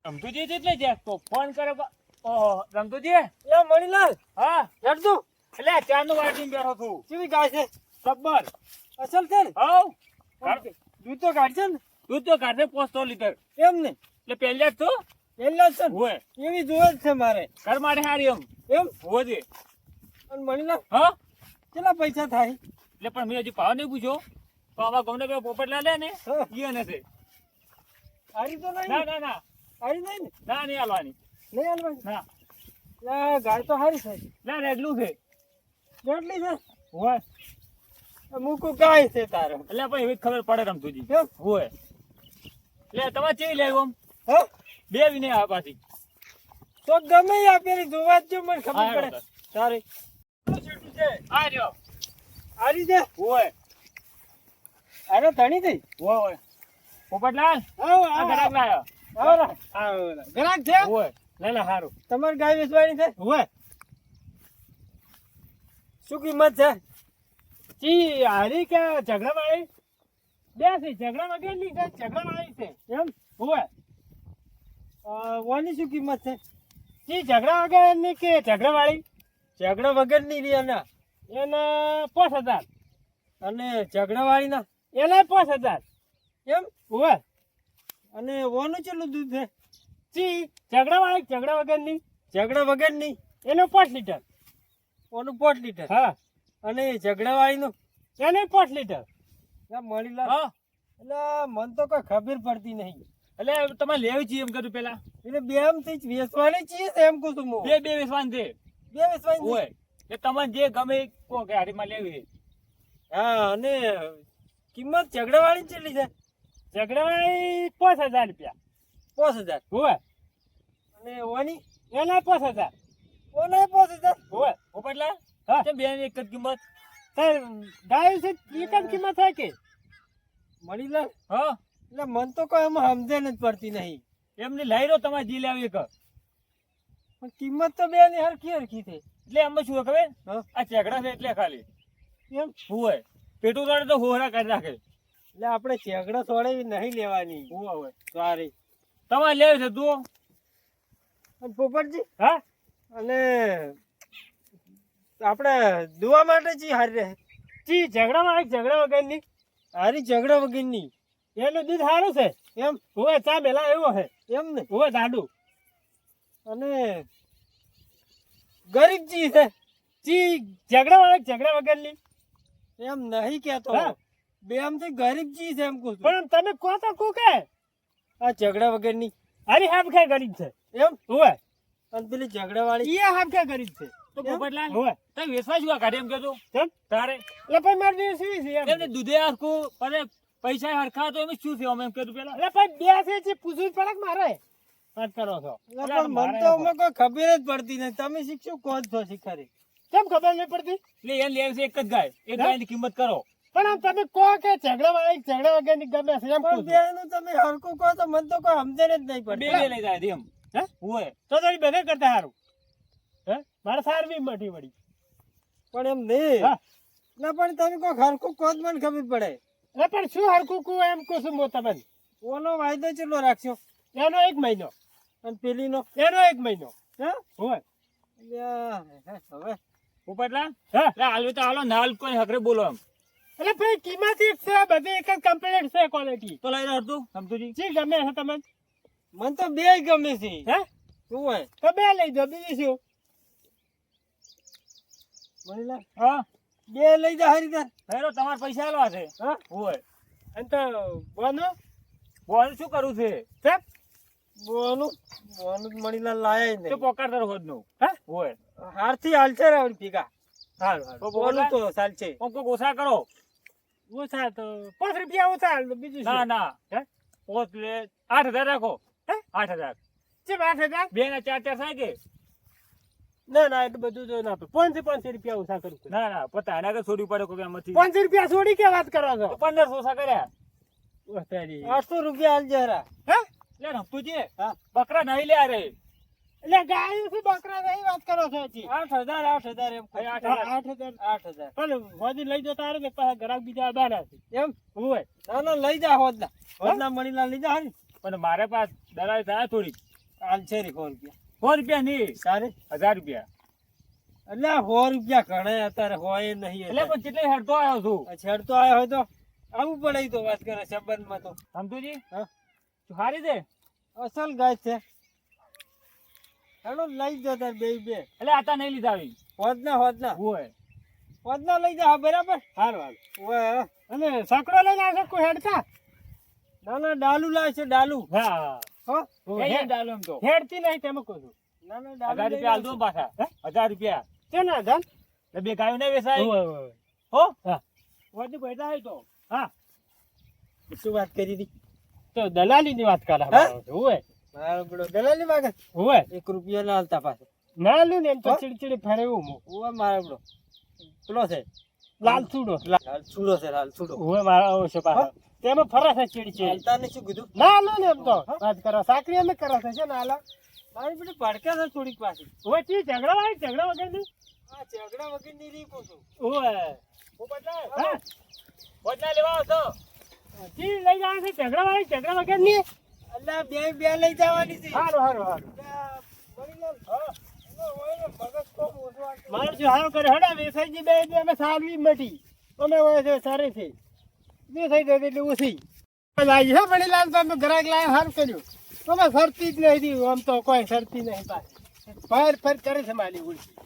રમતુજી એટલે જ્યાં તો ફોન કરે ઓહો રમતુજી એ મણીલાલ હા હેડ તું એટલે ચાનું વાટીને બેઠો છું કેવી ગાય છે સબ્બર અસલ છે ને હવ દૂધ તો કાઢશે ને દૂધ તો કાઢે 500 લીટર એમ ને એટલે પહેલા જ તો પહેલા જ છે ને હોય એવી જોવે જ છે મારે ઘર માટે હારી એમ હોજે અને મણીલાલ હા કેટલા પૈસા થાય એટલે પણ મેં હજી ભાવ નહીં પૂછ્યો તો આમાં ગમને પેલો પોપટલાલ લે ને હા. એ નથી હારી તો નહીં ના ને? ના ના હારી નહીં ને ના નહીં હાલવાની નહીં હાલવાની ના લા, ગાય તો હારી છે ના રેગલું છે કેટલી છે હોય મૂકું ગાય છે તારે એટલે પછી એવી જ ખબર પડે રમતુજી એમ હોય એટલે તમારે કેવી લેવું આમ હા બે વિને આ પાછી તો ગમે એ આપેલી જોવા જ જો મને ખબર હા, પડે તારે છેટું છે આ રહ્યો હારી છે હોય અરે ધણી થઈ હોય હોય પોપટલાલ આવો આ આવો ઘરાક લાયો આવો ગ્રાહક છે હોય ના ના સારું તમારી ગાય વેચવાની છે હોય શું કિંમત છે ચી હારી કે ઝઘડા વાળી બે છે ઝઘડા વગરની છે ઝઘડા વાળી છે એમ હોય વાની શું કિંમત છે ચી ઝઘડા વગરની કે ઝઘડા વાળી ઝઘડા વગરની રી એના એને 5000 અને ઝઘડા વાળી ના એને 5000 એમ હોય અને વાનું કેટલું દૂધ છે ચી ઝઘડા વાળી ઝઘડા વગરની ઝઘડા વગરની એનો 5 લીટર ઓનું 5 લીટર હા અને ઝઘડા વાળી નું એને 5 લીટર મળી લા હા એટલે મને તો કોઈ ખબર પડતી નહીં એટલે તમારે લેવી છીએ એમ કરું પેલા એટલે બે એમ થી જ વેચવાની છીએ એમ કહું છું હું બે વેચવાન છે બે વેચવાની હોય એ તમને જે ગમે કો કે હારીમાં લેવી હા અને કિંમત ઝઘડા વાળી કેટલી છે ઝઘડા વાળી 5000 રૂપિયા 5000 હોય અને વાની એના 5000 ઓના 5000 હોય પોપટલા હા તે બે એક જ કિંમત ગાય છે એક જ કિંમત થાય કે મળી લા હા એટલે મન તો કોઈ એમાં સમજણ જ પડતી નહીં એમની લઈ લો તમારે જી લેવી એક પણ કિંમત તો બે ની હરખી હરખી છે એટલે એમાં શું હોય ખબર હા આ ઝઘડા છે એટલે ખાલી એમ હોય પેટું તોડે તો હોરા કરી નાખે એટલે આપણે ઝઘડા છોડાવી નહીં લેવાની હોય સારી તમારે લેવી છે તું અને પોપટજી હા અને આપણે દુવા માટે જી હારી રહે ચી ઝઘડા વાળી ઝઘડા વગરની હારી ઝઘડા વગરની એનું દૂધ સારું છે એમ હોય ચા બેલા એવો છે એમ ને હોય જાડું અને ગરીબ જી છે ચી ઝઘડા વાળી ઝઘડા વગરની એમ નહીં કેતો હા. બે આમ થી ગરીબ જી છે એમ કહું છું પણ તમે કહો તો કુ કે આ ઝઘડા વગરની હરી હાફ ખે ગરીબ છે એમ હોય અને પેલી ઝઘડા વાળી એ હાફ ખે ગરીબ છે તો એમ? પોપટલાલ હોય તમે વેચવા શું કાઢે એમ કેતો કેમ તારે એટલે ભાઈ મારી દેવી શું છે એમ એમને દૂધે હરખું અને પૈસા હરખા તો એમ શું થયું એમ કીધું પેલા એટલે ભાઈ બે છે પૂછવું પડે કે મારે વાત કરો છો એટલે પણ મને તો અમે કોઈ ખબર જ પડતી નહીં તમે શીખશો કોણ છો શીખારી કેમ ખબર નહીં પડતી એટલે એને લેવી છે એક જ ગાય એક ગાયની કિંમત કરો પણ આમ તમે કહો કે ઝઘડા વાળી ઝઘડા વગરની ગમે છે એમ પણ બે નું તમે હરખું કહો તો મને તો કોઈ સમજણ જ નહીં બે પડતી બે લઈ જાય એમ હે હોય તો થોડી બધે કરતા સારું હે મારે સારવી મટી વળી પણ એમ નહીં હા. ના પણ તમે કોઈ હરખું કહો તો મને ખબર પડે એટલે પણ શું હરખું કું એમ કહું છું હું તમને ઓનો વાયદો કેટલો રાખશો એનો 1 મહિનો અને પેલી નો એનો 1 મહિનો હા હોય હવે ઉપરલા હા હાલ તો હાલો નાલ કોઈ હકરે બોલો એમ એટલે ભાઈ કિંમત એક છે બધી એક જ કમ્પ્લીટ છે ક્વોલિટી તો લઈ રહ્યો તું સમતુજી જી ગમે છે તમને મને તો બે ગમે છે હે શું હોય તો બે લઈ દો બીજું શું મણીલા હા બે લઈ જા હરી તાર હેરો તમારે પૈસા આલવા છે હા હોય અને તો બોનો બોલ શું કરું છે સાહેબ બોનું બોનું મણીલા લાયા તો નહીં પોકાર તારો હોદ નું હે હોય હારથી હાલશે રે આવડી ભીગા હાલ તો બોલું તો ચાલશે કોક ઓછા કરો ઓછા તો 5 રૂપિયા ઓછા હાલ તો બીજું ના શું ના હે પોત લે 8000 રાખો હે 8000 ચેમ 8000 બે ના ચાર ચાર થાય કે ના ના એટલું બધું તો ના 500 રૂપિયા ઓછા કરું ના ના પતા એના કે છોડી પડે કોઈ એમાંથી 500 રૂપિયા છોડી કે વાત કરો છો 1500 ઓછા કર્યા 800 રૂપિયા હાલ જરા હે લે રમતુજી હા બકરા નહીં લે રે એટલે ગાયો થી બકરા નહીં વાત કરો છો હજી 8000 એમ ભાઈ, 8000 8000 પણ હોદી લઈ જતા આવે ને પાછા ગ્રાહક બીજા બાના છે એમ હોય ના ના લઈ જા હોદના હોદના મણીલા લઈ જા હરી પણ મારે પાસ દરાઈ થાય થોડી હાલ છે રે 100 રૂપિયા. 100 રૂપિયા નહીં, તારે 1000 રૂપિયા. એટલે 100 રૂપિયા ઘણા અત્યારે હોય નહીં. એટલે પણ કેટલે હેડતો આવ્યો છું. છેડતો આવ્યો હોય તો આવું પડે ઈ તો વાત કરે સંબંધમાં તો. સમજુજી? હા તું હારી દે. અસલ ગાય છે. હેડો લઈ જો તાર બે એટલે આતા નહીં લીધા આવી. હોદના હોય લઈ જા બરાબર. હારું હારું. ઓય અને સકડો લઈને આવશે કોઈ હેડતા? ના ડાલુ લાવે છે ડાલુ. હા હો એ ડાલો એમ તો હેડતી નહીં તેમ કહું છું. ના 1000 રૂપિયા આલ દો પાછા. 1000 રૂપિયા કેના ધન એટલે બે ગાયો નહીં વેચાય. હો હા વધુ પૈસા હોય તો હા શું વાત કરી હતી? તો દલાલી ની વાત કરે. હોય મારો બડો દલાલી માંગે. હોય 1 રૂપિયા ના હાલતા પાછો ના લ્યું ને એમ તો ચીડચીડી ફરે એવું હોય મારો બડો પેલો છે લાલ છૂડો છે લાલ છૂડો હોય મારા છે પાછો તેમાં ફરે છે ચીડચીડી હાલતા ને શું કીધું ના લ્યું ને એમ તો વાત કરો સાકરી અમે કરે છે ને હાલા મારી બધી ભડકે છે થોડીક પાછી. હોય તી ઝઘડા વગર ની હા ઝઘડા વગર ની રી પૂછું. હોય હું બદલાય હા પોચના લેવા આવશો. તી લઈ જવા છે ઝઘડા વગર ની. અલ્લા બે લઈ જવાની છે. હારું મારું જો હારો કરે હડા વેસાઈજી બે અમે સારવી મટી અમે હોય છે સારી છે વેસાઈ દે એટલે ઓછી લાવી હે બડી લાલ તો અમે ગ્રાહક લાવ્યા સારું કર્યું અમે સરતી જ નહીં આમ તો કોઈ સરતી નહીં પાછી ફર કરે છે મારી ઉલટી